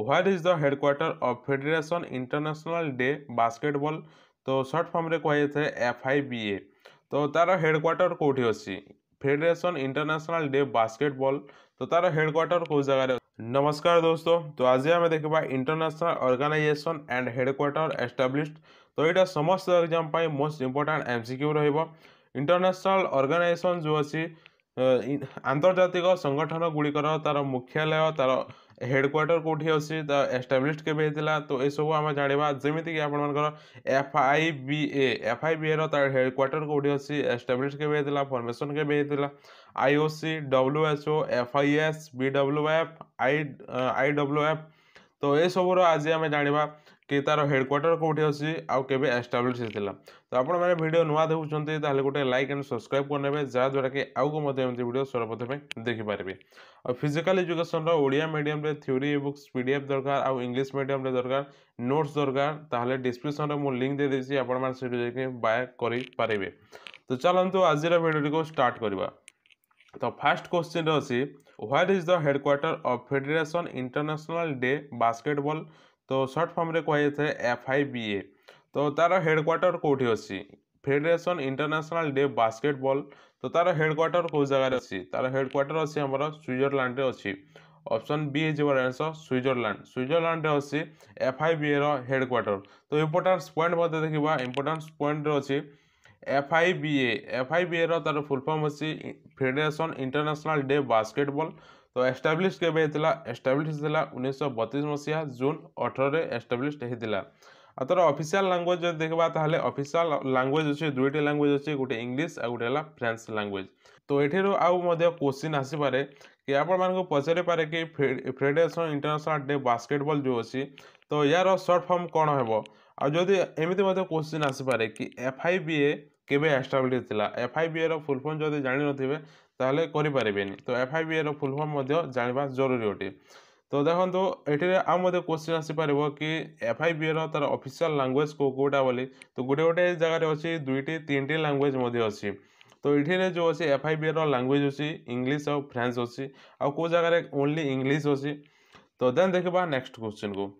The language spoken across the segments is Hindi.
What is the headquarter of federation international day basketball. तो सर्ट फॉर्म रे कह जाए FIBA। तो तार हेडक्वार्टर कौटी अच्छी फेडरेशन इंटरनेशनल डे बास्केटबॉल। तो तार हेडक्वार्टर कौ जगह। नमस्कार दोस्तों, तो आज आम देखा international organisation and headquarter established. तो यहाँ समस्त exam most important MCQ international organisation जो अच्छी आंतर्जातिक संगठन गुड़िकर तार मुख्यालय तार हेडक्वार्टर कौटी अच्छी एस्टाब्लिश्ड केबे होता। तो ये सब आम जाना जमीक आपर FIBA तार हेडक्वार्टर कौटी अच्छी एस्टाब्लिश्ड केबे होता फॉर्मेशन केबे होता IOC WHO FIS BWF IWF। तो ये सब आज आम जाना कि तार हेडक्वार्टर कौटी अच्छी आउ के एस्टाब्लिश होता। तो आपण मैंने वीडियो नुआ देखुं गोटे लाइक एंड सब्सक्राइब करने जहाँद्वारा कि आउ को वीडियो सर्वप्रथम देखिपारे। और फिजिकल एजुकेशन ओडिया मीडियम रे थ्योरी बुक्स PDF दरकार आउ इंग्लिश मीडियम रे दरकार नोट्स दरकार ताहले डिस्क्रिप्शन रे मु लिंक दे देछि आपण मान सेठी जाके बाय करि पारिबे। तो चलंतु आज वीडियो को स्टार्ट करबा। तो फर्स्ट क्वेश्चन अच्छी what is the headquarter of federation international day basketball. तो सर्ट फॉर्म रे कह जाए FIBA। तो तार हेडक्वार्टर कौटी अच्छी फेडरेशन इंटरनेशनल डे बास्केटबॉल। तो तार हेडक्वार्टर कौ जगह अच्छी तार हेडक्वार्टर अच्छी आमर स्विट्जरलैंड रे अच्छी। ऑप्शन बी हो आंसर स्विट्जरलैंड रे अच्छी FIBA रो हेडक्वार्टर। तो इंपोर्टेंस पॉइंट मत देखा इंपोर्टेंस पॉइंट अच्छी FIBA रो तार फुल फॉर्म अच्छी फेडरेशन इंटरनेशनल डे बास्केटबॉल। तो एस्टाब्लिश के एस्टाब्लिश 1932 मसीहा जून 18 एस्टाब्लिश होता। आ तार ऑफिशियल लैंग्वेज जो देखा ताहले ऑफिशियल लैंग्वेज अच्छे दुईटी लैंग्वेज अच्छे गोटे इंग्लिश आ गोटे फ्रेंच लैंग्वेज। तो ये आउ क्वेश्चन आसीपे कि आपण पचारि पारे कि फेडरेशन इंटरनेशनल डे बास्केटबॉल जो अच्छी तो यार सर्ट फॉर्म कौन हम आदि एमती क्वेश्चन आसीपे कि FIBA केबे एस्टाब्लिश होता। FIBA रो फुल फॉर्म जब जानि नथिबे ताहले करि पारिबेनी। तो FIBA रो फुल फॉर्म जानिबा जरूरी अटे। तो देखो ये आउ क्वेश्चन आसीपर कि FIBA रो तार ऑफिशियल लैंग्वेज कोटा बोली। तो गोटे गोटे जगह अच्छी दुईटी तीन लैंग्वेज अच्छी। तो ये जो अच्छी FIBA रो लैंग्वेज अच्छी इंग्लिश और फ्रेंच अच्छी आउ को जगह ओनली इंग्लिश अच्छी। तो देन देखा नेक्स्ट क्वेश्चन को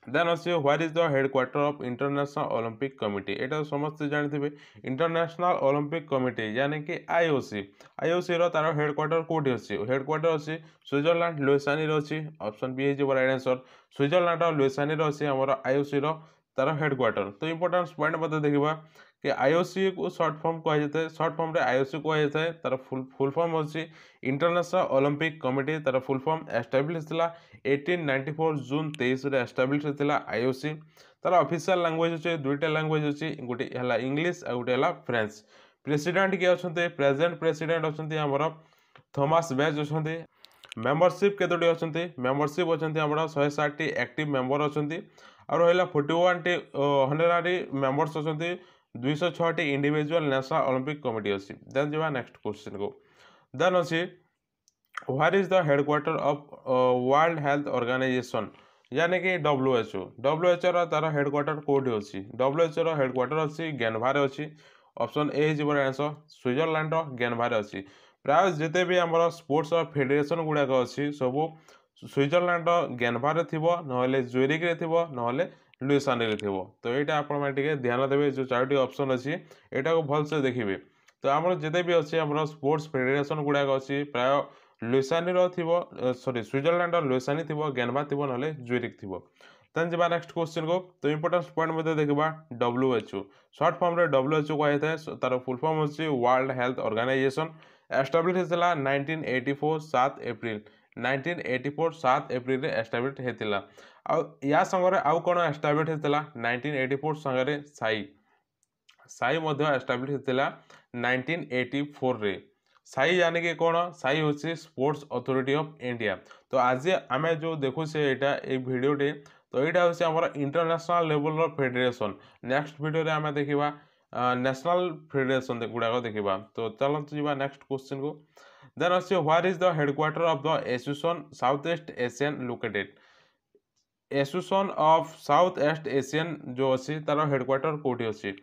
देन अच्छे what is the headquarter of international Olympic committee. यहाँ समस्त जानते इंटरनेशनल ओलंपिक कमिटी यानी कि IOC रो तार हेडक्वार्टर कौटी अच्छी हेडक्वार्टर अच्छी स्विट्जरलैंड लुइसानी अच्छी। ऑप्शन बी हो राइट आंसर स्विट्जरलैंड लुइसानी अच्छी आम IOC रो तार हेडक्वार्टर। तो इंपोर्टेंस पॉइंट मत देखा कि IOC को शॉर्ट फॉर्म कहुए शॉर्ट फॉर्म रे IOC कहुए तार फुल फॉर्म अच्छी इंटरनेशनल ओलंपिक कमिटी। तार फुल फॉर्म एस्टाब्लिश 1894 जून 23 एस्टाब्लिश होता IOC। तार ऑफिशियल लैंग्वेज अच्छे दुईटा लैंग्वेज अच्छी गोटे है इंग्लिश आ गोटे है फ्रेंच। प्रेसिडेंट किए अच्छा प्रेजेंट प्रेसिडेंट अच्छा आमर थॉमस बेच अच्छा। मेंबरशिप केतोटी अच्छा मेंबरशिप अच्छा आम 160 एक्टिव मेंबर अच्छा और रहा 41 हॉनरारी मेंबर्स अच्छा 206 इंडिविजुअल नेशनल ओलंपिक कमिटी अच्छी। देन जा नेक्स्ट क्वेश्चन को देन अच्छी what is the headquarter of world health organisation यानी कि WHO रो तार हेडक्वार्टर कौटी अच्छी WHO रो हेडक्वार्टर अच्छी गेनभार अच्छी। ऑप्शन ए हो आंसर स्विट्जरलैंड गेनभार अच्छी। प्राय जिते भी आम स्पोर्ट्स फेडरेशन गुड़ाक अच्छी सब स्विट्जरलैंड गेनभार थी ना ज्यूरिक ना लुइसानी रे थी। तो यहाँ आप ध्यान देवे जो 4टी ऑप्शन अच्छी यहाँ को भलसे देखिए। तो आम जिते भी अच्छे आम स्पोर्ट्स फेडरेशन गुड़ाक अच्छी प्राय लुइसानी सॉरी स्विट्जरलैंड लुइसानी थी गेनभार थी ना ज्यूरिक थी। देन जा नेक्स्ट क्वेश्चन को तो इंपोर्टेंस पॉइंट मत देखा WHO शॉर्ट फॉर्म रे WHO कही तार फुल फॉर्म अच्छी वर्ल्ड हेल्थ ऑर्गेनाइजेशन एस्टाब्लिश होता 1984 7 एप्रिल 1984 7 एप्रिल एस्टाब्लिश होता। या संगे आउ कौन एस्टाब्लिश होता 1984 संगे साई एस्टाब्लिश होता 1984 रे। साई यानी कि कौन साई हूँ स्पोर्ट्स अथॉरिटी ऑफ इंडिया। तो आज आम जो देखुचे यहाँ ये भिडटे तो यहाँ हूँ आम international level federation. Next video आम देखा नेशनल फेडरेशन गुड़ाक देखा। तो चलते जी नेक्स्ट क्वेश्चन को देन अच्छे what is the headquarter of the association south east Asian located. Association of south east Asian जो अच्छी तार हेडक्वार्टर कौटी अच्छी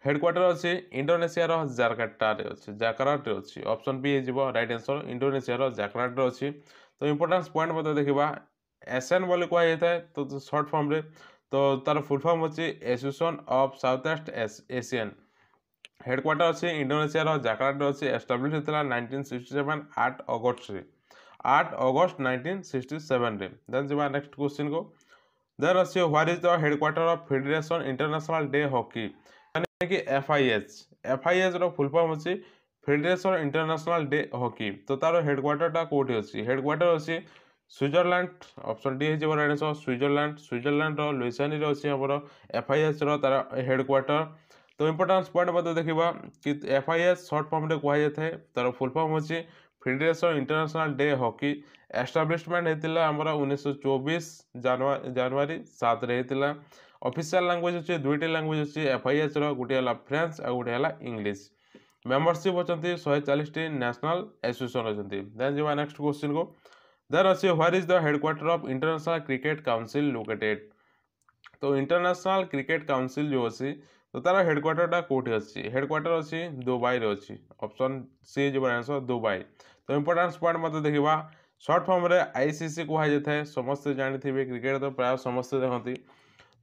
हेडक्वार्टर अच्छी इंडोनेशिया जाकार्टा अच्छी। ऑप्शन बी हो राइट आंसर इंडोनेशिया जाकार्टा अच्छी। तो इंपोर्टेंस पॉइंट मत देखा एसएन बोली कहुई था तो सर्ट फॉर्म रे तो तार फुल फॉर्म होची association of south east Asian headquarter अच्छी इंडोनेशिया जाकार्टा अच्छी एस्टाब्लीश होता 1967 8 अगस्ट रे 8 अगस्ट 1967 रे देन जब नेक्स्ट क्वेश्चन को देन अच्छे what is the headquarter of federation international day hockey यानी कि एफआईएच रो फुल फॉर्म होची फेडरेशन इंटरनेशनल डे हॉकी तो तार हेडक्वार्टर कोठी अछि हेडक्वार्टर अछि स्विट्जरलैंड ऑप्शन डी है राइट आंसर स्विट्जरलैंड रो लुइसियाना रो अछि हमर एफआईएच रो तार हेडक्वार्टर तो इंपोर्टेंस पॉइंट मत देखा कि एफआईएच शॉर्ट फॉर्म रे कहुई था तार फुल फॉर्म होची federation international day hockey establishment होता आमर 1924 जनवरी 7 रे होता ऑफिशियल लैंग्वेज अच्छे दुईटी लैंग्वेज अच्छे एफआईएच रो गोटे है फ्रेंच और गोटे है इंग्लिश मेंबरशिप अच्छा 140 नेशनल एसोसिएशन अच्छे देन जब नेक्स्ट क्वेश्चन को देन अच्छे what is the headquarter of international cricket council located तो इंटरनेशनल क्रिकेट काउंसिल जो अच्छी तो तार हेडक्वार्टर कोठी अच्छी हेडक्वार्टर अच्छी दुबई रे अच्छी ऑप्शन सी जो आंसर दुबई तो इंपोर्टेंस पॉइंट मत देखा शॉर्ट फॉर्म रे आईसीसी कहुई था समस्ते जानी क्रिकेट तो प्राय समस्ते देखती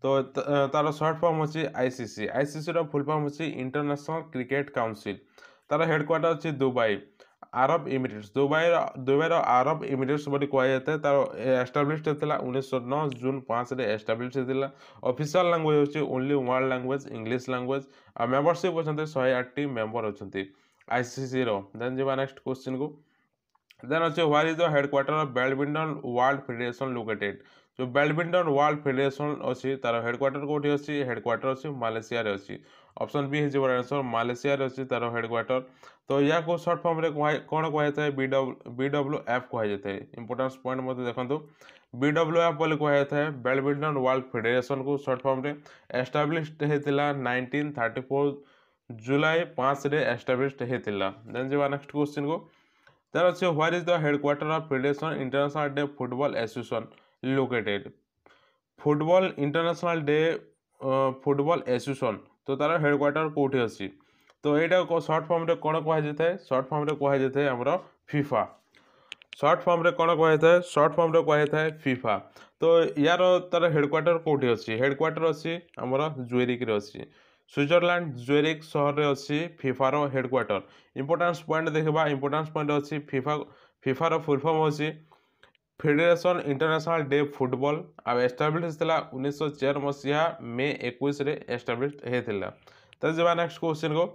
तो तार शॉर्ट फॉर्म अच्छी आईसीसी रो फुल फॉर्म अच्छी इंटरनेशनल क्रिकेट काउंसिल तार हेडक्वार्टर अच्छी दुबई आरब इमिरेट्स दुबई आरब इमिरेट्स बोली कहुई था तार एस्टाब्लीश होता 1909 जून 5 रे एस्टाब्लीश होता ऑफिशियल लैंग्वेज होची only world language English language और मेंबरशिप अच्छा 108 मेंबर अच्छा आईसीसी रो देन जब नेक्स्ट क्वेश्चन को देन अच्छे what is the headquarter of badminton world federation located जो बैडमिंटन वर्ल्ड फेडरेशन अच्छी तार हेडक्वार्टर कोठी अच्छी हेडक्वार्टर अच्छी मालेशिया रे अच्छी ऑप्शन बी है आंसर मालेशिया रे अच्छी तार हेडक्वार्टर तो या को शॉर्ट फॉर्म रे कौन कहुई था बीडब्ल्यूएफ कहुई था इंपोर्टेंस पॉइंट मत देखो बीडब्ल्यूएफ बोली कहुई था बैडमिंटन वर्ल्ड फेडरेशन को शॉर्ट फॉर्म रे एस्टाब्लिश्ड होता 1934 जुलाई 5 रे एस्टाब्लिश्ड होता देन जब नेक्स्ट क्वेश्चन को देन अच्छे what is the headquarter of federation international day football association located football international day football association तो तार हेडक्वार्टर कोठी अच्छी तो यहाँ शॉर्ट फॉर्म रे कौन कहुई था शॉर्ट फॉर्म रे कहुई था आमर फीफा शॉर्ट फॉर्म रे कौन कहुई था शॉर्ट फॉर्म रे कहुई था फीफा तो यार तार हेडक्वार्टर कोठी अच्छी हेडक्वार्टर अच्छी आमर ज्यूरिक रे अच्छी स्विट्जरलैंड ज्यूरिक शहर रे अच्छी फीफार हेडक्वार्टर इंपोर्टेंस पॉइंट देखा इंपोर्टेंस पॉइंट अच्छी फीफार फुल फॉर्म अच्छी फेडरेशन इंटरनेशनल डे फुटबॉल आ एस्टाब्लीश होता 1904 मसीहा मे 21 रे एस्टाब्लीश होता तो जब नेक्स्ट क्वेश्चन को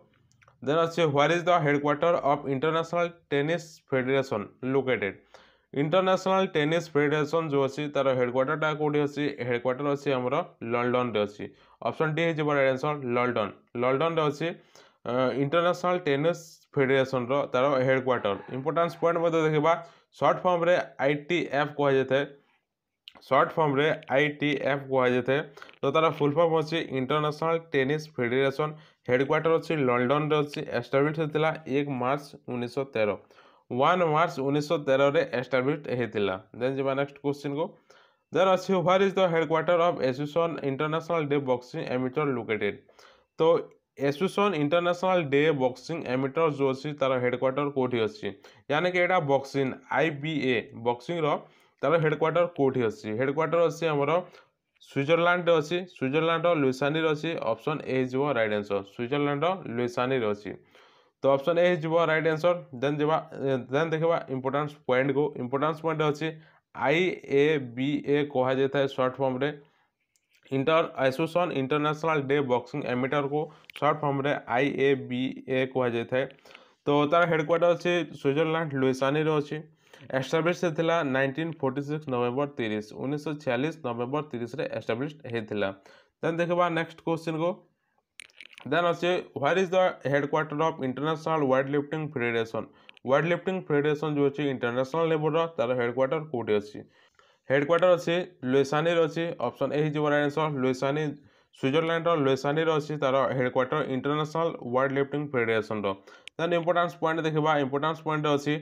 देन अच्छे what is the headquarter of international tennis federation located international tennis federation जो अच्छी तार हेडक्वार्टर कोठी अच्छी हेडक्वार्टर अच्छी आमर लंडन रे अच्छी ऑप्शन डी है राइट आंसर लंडन रे अच्छी इंटरनेशनल टेनिस फेडरेशन रो तार हेडक्वार्टर इंपोर्टेंस पॉइंट मत देखा शॉर्ट फॉर्म रे आईटीएफ कहुई था शॉर्ट फॉर्म रे आईटीएफ कहुई था तो तार फुल फॉर्म अच्छी इंटरनेशनल टेनिस फेडरेशन हेडक्वार्टर अच्छी लंडन रे अच्छी एस्टाब्लिश होता 1 मार्च 1913 1 मार्च 1913 रे एस्टाब्लिश होता देन जब नेक्स्ट क्वेश्चन को देन अच्छी what is the headquarter of association international de boxing amateur located तो association international de boxing amateur जो अच्छी तार हेडक्वार्टर कोठी अच्छी यानी कि यहाँ बॉक्सिंग आईबीए बॉक्सिंग रो तार हेडक्वार्टर कोठी अच्छी हेडक्वार्टर अच्छी आमर स्विट्जरलैंड अच्छी स्विट्जरलैंड लुइसियाना रे अच्छी ऑप्शन ए हो राइट आंसर स्विट्जरलैंड लुइसियाना रे अच्छी तो ऑप्शन ए हो राइट आंसर देन देखा इंपोर्टेंस पॉइंट को इंपोर्टेंस पॉइंट अच्छी आईएबीए कहुई था शॉर्ट फॉर्म रे association international de boxing emitter को शॉर्ट फॉर्म रे आईएबीए कहुई था तो तार हेडक्वार्टर अच्छे स्विट्जरलैंड लुइसियाना रे अच्छी एस्टाब्लिश होता 1946 नवेम्बर 30 1946 नवेम्बर 30 रे एस्टाब्लिश होता देन देखा नेक्स्ट क्वेश्चन को देन अच्छे what is the headquarter of international weight lifting federation जो अच्छी इंटरनेशनल लेवल तार हेडक्वार्टर कोठी अच्छी हेडक्वार्टर अच्छी लुइसियाना रे अच्छी ऑप्शन ए हो right answer Louisiana Switzerland Louisiana रे अच्छी तार headquarter international weight lifting federation then importance point देखा इंपोर्टेंस पॉइंट अच्छी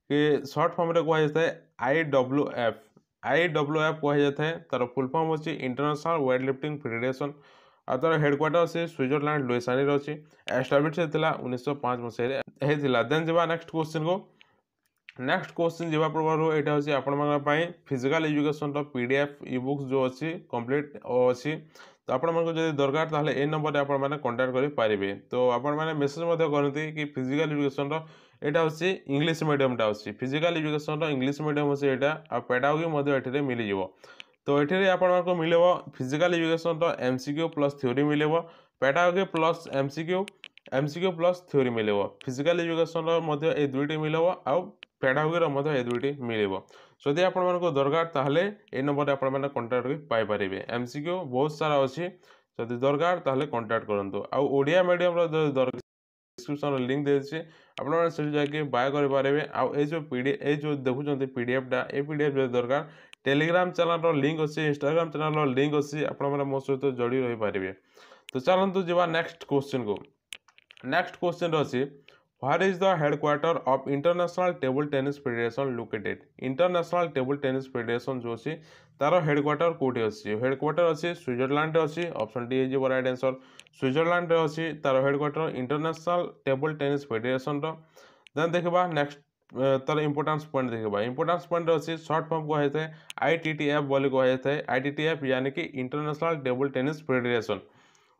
कि शॉर्ट फॉर्म रे कहुई था आईडब्ल्यूएफ कहुई था तार फुल फॉर्म अच्छी इंटरनेशनल वेट लिफ्टिंग फेडरेशन आ तार हेडक्वार्टर अच्छी स्विट्जरलैंड लुइसियाना रे अच्छी एस्टाब्लिश होता 1905 मसीह देन जब नेक्स्ट क्वेश्चन को नेक्स्ट क्वेश्चन जीवा पूर्व यहाँ हूँ आपण physical education PDF e books जो अच्छी कंप्लीट अच्छी तो आपण मानक जब दरकार ताहले ए नंबर आप कांटेक्ट करेंगे तो आपण मैंने मेसेज करती कि फिजिकल एजुकेशन यहाँ हूँ इंग्लिश मीडियमटा अच्छी फिजिकल एजुकेशन इंग्लिश मीडियम हूँ यहाँ आ पेडागोगी ये मिल जाव तो ये आपको मिले physical education MCQ plus theory मिले pedagogy plus MCQ plus theory मिले फिजिकल एजुकेशन ये दुईटी मिले आउ पेडागोगी ये दुईटी मिले जदि आपको दरकार ताहले ए नंबर आप कंटाक्ट पाइपर एमसीक्यू बहुत सारा अच्छी जदि दरकार ताहले कंटाक्ट करूँ आउ ओडिया मीडियम डिस्क्रिप्शन लिंक देती आप जाके बाय करेंगे आउ जो देखुं पीडीएफटा ये पीडीएफ जो दरकार टेलीग्राम चैनल लिंक अच्छी इंस्टाग्राम चैनल लिंक अच्छी आप मो सहित जोड़ी रही पारे तो चलतु जा नेक्स्ट क्वेश्चन को नेक्स्ट क्वेश्चन अच्छी what is the headquarter of international table tennis federation located international table tennis federation जो अच्छी तार हेडक्वार्टर कौटी अच्छी हेडक्वार्टर अच्छी स्विट्जरलैंड अच्छी ऑप्शन डी हो राइट आंसर स्विट्जरलैंड अच्छी तार headquarter international table tennis federation then देखा नेक्स्ट तार इंपोर्टेंस पॉइंट देखा इंपोर्टेंस पॉइंट अच्छी शॉर्ट फॉर्म कहते हैं आईटीटीएफ बोली कहते हैं आईटीटीएफ यानी कि इंटरनेशनल टेबल टेनिस फेडरेशन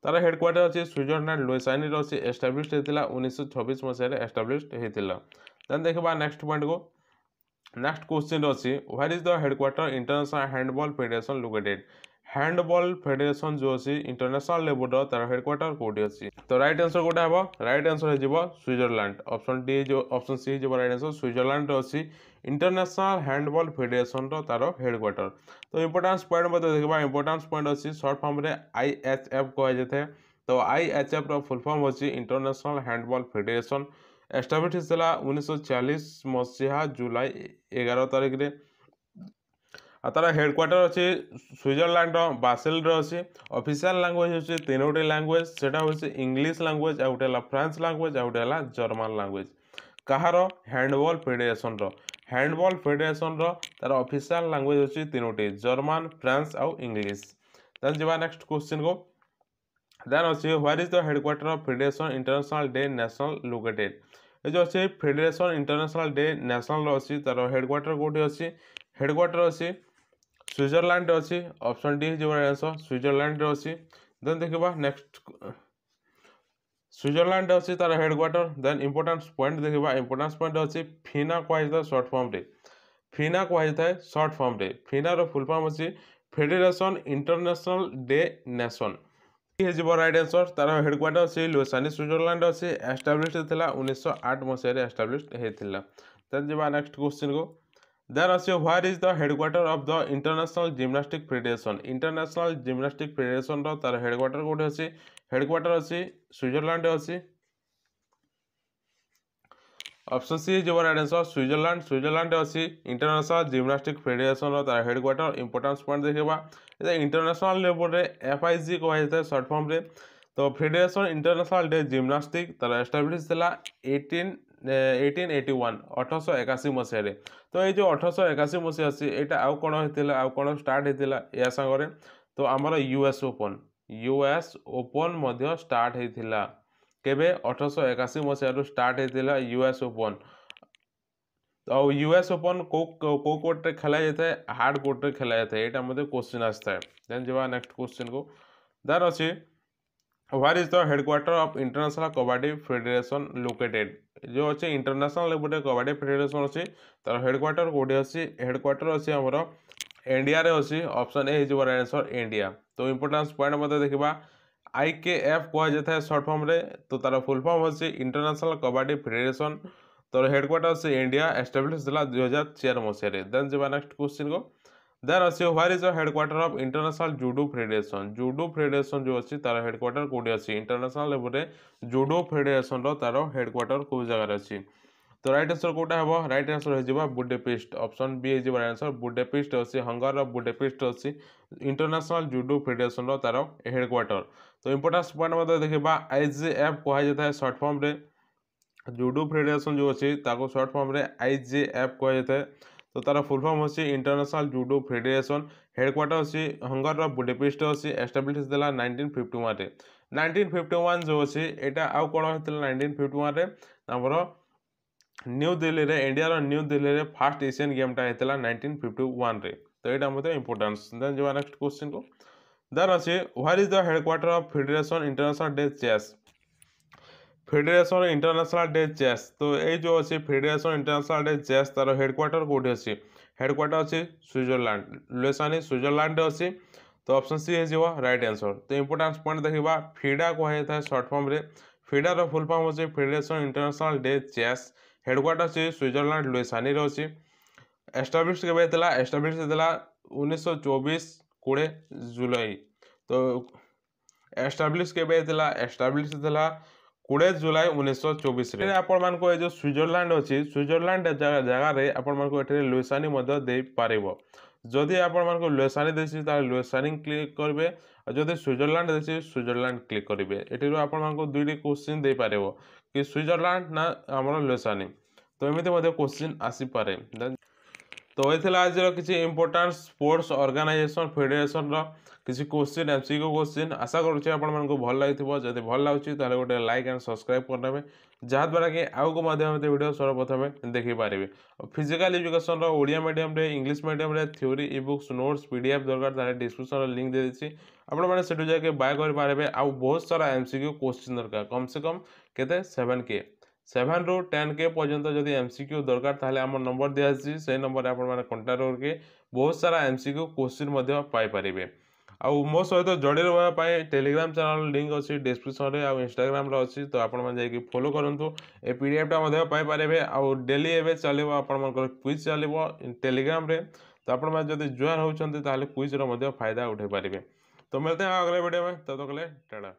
तार हेडक्वार्टर अच्छी स्विट्जरलैंड लुइसानी अच्छी एस्टाब्लिश्ड होता 1926 मसीह एस्टाब्लिश्ड होता देन देखा नेक्स्ट पॉइंट को नेक्स्ट क्वेश्चन अच्छी what is the headquarter international handball federation located handball federation जो अच्छी इंटरनेशनल लेवल तार हेडक्वार्टर कौटी अच्छी तो राइट आंसर कौटा हे राइट आंसर हो स्विट्जरलैंड ऑप्शन डी जो ऑप्शन सी हो राइट आंसर स्विट्जरलैंड अच्छी इंटरनेशनल हैंडबॉल फेडरेशन तार हेडक्वार्टर तो इंपोर्टेंस पॉइंट देखा इंपोर्टेंस पॉइंट अच्छी शॉर्ट फॉर्म रे आईएचएफ कहुए तो आईएचएफ फुल फॉर्म अच्छी इंटरनेशनल हैंडबॉल फेडरेशन एस्टाब्लिश होता 1940 मसीहा जुलाई 11 तारिख रे तार हेडक्वार्टर अच्छी स्विट्जरलैंड बासेल अच्छी ऑफिशियल लैंग्वेज होची तीनोटी लैंग्वेज सेटा होची इंग्लिश लैंग्वेज आउटे हला फ्रेंच लैंग्वेज आउटे हला जर्मन लैंग्वेज कहार हैंडबॉल फेडरेशन तार ऑफिशियल लैंग्वेज होची तीनोटी जर्मन फ्रेंच आउ इंग्लिश देन जीवा नेक्स्ट क्वेश्चन को देन अच्छी what is the headquarter of federation international day national located ये जो अच्छे फेडरेशन इंटरनेशनल डे नेशनल अच्छी तार हेडक्वार्टर कौटी अच्छी हेडक्वार्टर अच्छी स्विट्जरलैंड अच्छी ऑप्शन डी जो आंसर स्विट्जरलैंड अच्छी देन देखा नेक्स्ट स्विट्जरलैंड अच्छी तार हेडक्वार्टर देन इंपोर्टेंस पॉइंट देखा इंपोर्टेंस पॉइंट अच्छी फिना कहुए शॉर्ट फॉर्म रे फिना कहुए शॉर्ट फॉर्म रे फिनार फुल फॉर्म अच्छी federation international day nation right answer तार हेडक्वार्टर अच्छी लुइसानी स्विट्जरलैंड अच्छी एस्टाब्लिश होता 1908 मसीह एस्टाब्लिश होता देन जी नेक्स्ट क्वेश्चन को देन अच्छे what is the headquarter of the international gymnastic federation तार हेडक्वार्टर कौटे अच्छी हेडक्वार्टर अच्छी स्विट्जरलैंड अच्छी ऑप्शन सी जो राइट आंसर स्विट्जरलैंड अच्छी इंटरनेशनल जिम्नास्टिक फेडरेशन तार हेडक्वार्टर इंपोर्टेंस पॉइंट देखा इंटरनेशनल लेवल रे एफआईजी कहुए शॉर्ट फॉर्म रे तो फेडरेशन इंटरनेशनल डे जिम्नास्टिक तार एस्टाब्लिश होता 1881 1881 मसीह तो ये जो 1881 मसीहा अच्छी यहाँ आउ कौन होता आउ कौन स्टार्ट होता या सांगे तो आमर यूएस ओपन स्टार्ट होता केबे 1881 मसीह स्टार्ट होता यूएस ओपन तो यूएस ओपन को कोर्ट रे खेला जाता है हार्ड कोर्ट रे खेला जाता है यहाँ मतलब क्वेश्चन आता है देन जी नेक्स्ट क्वेश्चन को देन अच्छी what is the headquarter of international kabaddi federation located जो अच्छे इंटरनेशनल लेवल कबड्डी फेडरेशन अच्छी तार हेडक्वार्टर कौटे अच्छी हेडक्वार्टर अच्छी आमर इंडिया रे अच्छी ऑप्शन ए हो आंसर इंडिया तो इंपोर्टेंस पॉइंट मतलब देखा आईकेएफ कहुए शॉर्ट फॉर्म रे तो तार फुल फॉर्म अच्छी इंटरनेशनल कबड्डी फेडरेशन तो हेडक्वार्टर अच्छी इंडिया एस्टाब्लिश होता 2004 मसीह देन जी नेक्स्ट क्वेश्चन को देन अच्छे what is the headquarter of international judo federation जो अच्छी तार हेडक्वार्टर कौटे अच्छी इंटरनेशनल लेवल रे जूडो फेडरेशन तार हेडक्वार्टर कौ जगह अच्छी तो राइट आंसर कौटा हे राइट आंसर हो बुडापेस्ट ऑप्शन बी हो आंसर बुडापेस्ट अच्छी हंगार बुडापेस्ट अच्छी इंटरनेशनल जूडो फेडरेशन तार हेडक्वार्टर तो इंपोर्टेंस पॉइंट मतलब देखा आईजेएफ कहुए शॉर्ट फॉर्म रे जूडो फेडरेशन जो अच्छी शॉर्ट फॉर्म रे आईजेएफ कहुए तो तार फुल फॉर्म अच्छी इंटरनेशनल जूडो फेडरेशन हेडक्वार्टर अच्छी हंगार बुडापेस्ट अच्छी एस्टाब्लिश होता 1951 1951 जो अच्छी यहाँ आउ कौन होता 1951 आमर न्यू दिल्ली रे इंडिया न्यू दिल्ली रे फास्ट एशियन गेमटा होता 1951 रे। तो यहाँ मतलब इंपोर्टान्स। देन जो नेक्स्ट क्वेश्चन को देन अच्छे what is the headquarter of federation international de chess. Federation international de chess तो ये जो अच्छे फेडरेशन इंटरनेशनल डे चेस तार हेडक्वार्टर कौटी अच्छी हेडक्वार्टर अच्छी स्विट्जरलैंड लुइसानी स्विट्जरलैंड अच्छी। तो ऑप्शन सी हो राइट आंसर। तो इंपोर्टान्स पॉइंट देखा फीडा कहुए था सर्ट फॉर्म रे फीडार फुल फॉर्म अच्छे federation international de chess headquarter अच्छी स्विट्जरलैंड लुइसानी अच्छी। एस्टाब्लिश के एस्टाब्लिश होता 1924 20 जुलाई। तो एस्टाब्लिश के एस्टाब्लिश होता 20 जुलाई 1924 रे। आपण मानको जो स्विट्जरलैंड अच्छी स्विट्जरलैंड जगह आपण लुइसानी दे पारिबो। जदि आपण मानको लुइसानी देसी ताले लुइसानी क्लिक करेंगे और जदि स्विट्जरलैंड देसी स्विट्जरलैंड क्लिक करेंगे। एठी आपण मानको दुईटी क्वेश्चन दे पारिबो कि स्विट्जरलैंड ना हमर लुइसानी। तो एमिति मध्ये क्वेश्चन आसी पारे। तो ये आज किसी इंपोर्टाट स्पोर्ट्स ऑर्गेनाइजेशन फेडरेशन किसी क्वेश्चन एमसीक्यू क्वेश्चन आशा करुच्छे आपको भल लगी जब भल लगुच गोटे लाइक एंड सब्सक्राइब करने जहाद्वारा कि आगे वीडियो सर्वप्रथम देखिपारे। Physical education Odia medium English medium theory इ बुक्स नोट्स पीडीएफ दरकार डिस्क्रिप्शन लिंक दे देती आपने से जाके बाय करेंगे। आउ बहुत सारा एमसीक्यू क्वेश्चन दरकार कम से कम के 7K 7 ରୁ 10K पर्यंत जदि एमसीक्यू दरकार ताहले आम नंबर दिखाई से नंबर आपने कंटाक्ट करके बहुत सारा एमसीक्यू क्वेश्चन पाइपर। आउ मो सहित जोड़ी रहा टेलीग्राम चैनल लिंक अच्छी डिस्क्रिप्शन में आउ इंस्टाग्राम अच्छी। तो आपड़ी फॉलो करूँ ए पीडीएफटा पाइपर। आउ डेली एवं चलो आप क्विज चलो टेलीग्राम रे। तो आप जॉइन होती क्विज्र फायदा उठे पारे। तो मिलते हैं अगले वीडियो में तब तक के लिए टाटा।